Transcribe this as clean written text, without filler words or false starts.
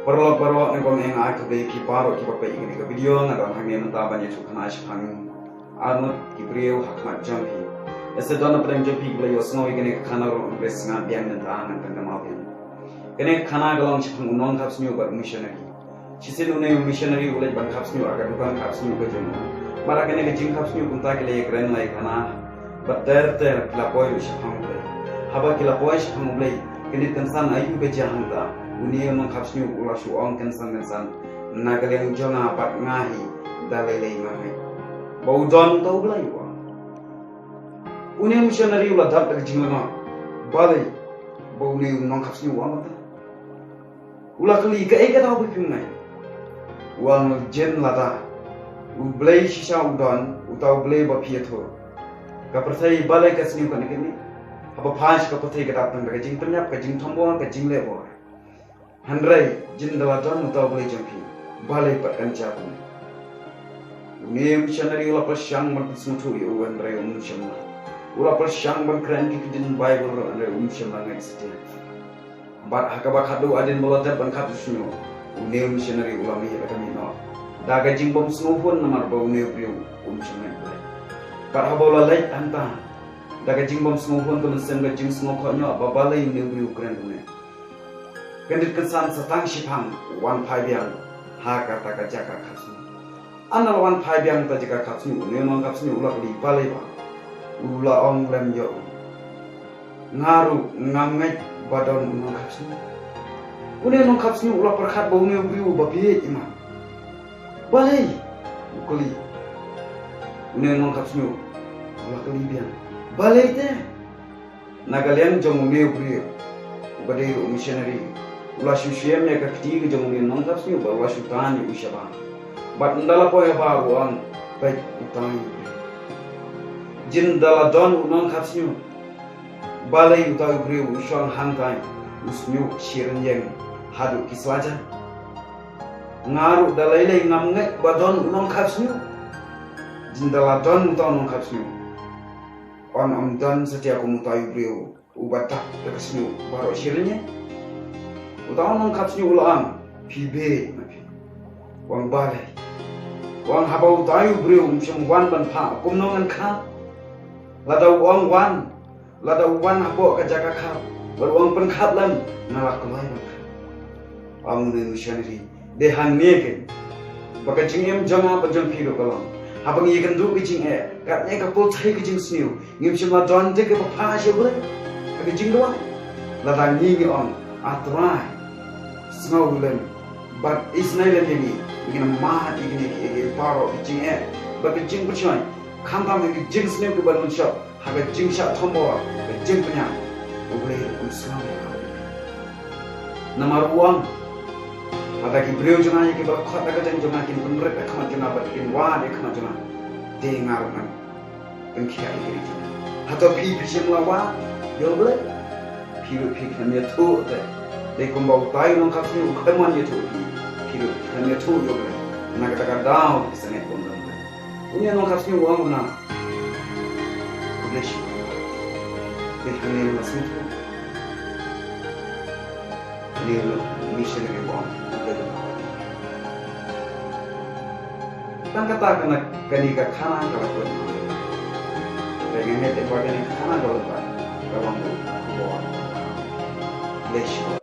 Perlo ni kong eng ai kabe ki paro ki papai ini ke video ngadon hangi mentaban ya tukana shang armut ki brio hakmat jampi. Ese dona prem jampi bela yo snow igene khana ro bes nga biang nan tangan kan ma biang. Kene khana galong shang non kaps new bar missionary. Chise no ne missionary ulai ban kaps new aga dukan kaps new ke jemu. Mara kene ke jing kaps new kunta ke le kren lai khana bater ter kila poi shang ulai. Haba kila poi shang ulai kene tensan ayu ke jahanta. Uni yang kapsnya ulah suang kensan nagaleng jonga pat ngahi dalai ngahi bau don tau belai wa uni missionary ulah dak tak jingana balai bau ni nong kapsnya uang mata ulah kali ke eka tau bipim nai uang jen lada ublai sisa udon utau blai bapieto kapertai balai kasni kan kini apa panch kapertai kedatang ke jing penyap ke jing tombong ke jing lewo Handrai jindala don utau boleh jampi balai patkan jabu. Ni missionary ulah persyang bersemutu you handrai syamla. Ulah persyang berkeran kikidin Bible handrai syamla ngai setia. Bat hakaba khadu adin molotat ban khadu sunyo. Ni missionary ulah mi kami no. Daga jingbom sumupun namar bau ni priu syamla balai. Bat habola lait anta. Daga jingbom sumupun kun senga jing sumukonyo babalai ni priu keren ni. Kendit kesan setang sipang wan paibiang haka taka jaka kapsni. Anal wan paibiang ta jaka kapsni unenon kapsni ulah di balai ba. Ulah ong lem yo. Ngaru ngamai badon unon kapsni. Unenon kapsni ulah perkat bau ne biu babiet imam. Balai ukuli. Unenon kapsni ulah kelibian. Balai te. Nagalian jong ne biu. Badai missionary. Ulah syusyem ya ketiga jong ni non kapsni ba ulah syutani usyaba. Bat ndala po ya ba uang baik utang. Jin dala don non kapsni. Balai utau bri usyang hantai usnyu shirenyeng hadu kislaja. Ngaru dalai lei ngamnget badon non kapsni. Jin dala don utau non kapsni. On don setiap umutai bri ubatak kapsni baro shirenyeng. Utang nong kapsnya ulang, pibe, wang balai, wang habau tayu beriu macam wan ban pa, kumnongan kah, ladau wan habau kajaka kah, berwang pengkap lam, nalak kelai ban kah, amun missionary, dehan nege, baka jingem jama bajang piru kalam, habang ikan du bijing katnya kapul cai kijing sniu, ngim cuma don te ke papa siapa, kijing doang, ladang ngi on, aturai. Snow bulan, but isnai lagi ni, begini mah ini paro kijing but kijing percuma, kantam ini kijing snow ke balon shop, harga kijing shop tombawa, kijing punya, boleh snow. Nama uang, ada kibriu jangan yang kibar kota kerjaan jangan kin penrek kamat jangan berkin wah kamat jangan, dengar kan, pengkiai ini, atau pi semua, ya boleh, pi kami tu deh. They come back tayo ng kapsni ukaman yetu kilo kanya tu yo na kata down isane kondo unya ng kapsni uang na kuleshi de kanya masin tu ni mission ke bom tan kata kana kanika khana kala ko pengen ne te pagani khana dolo ba kawang bo leshi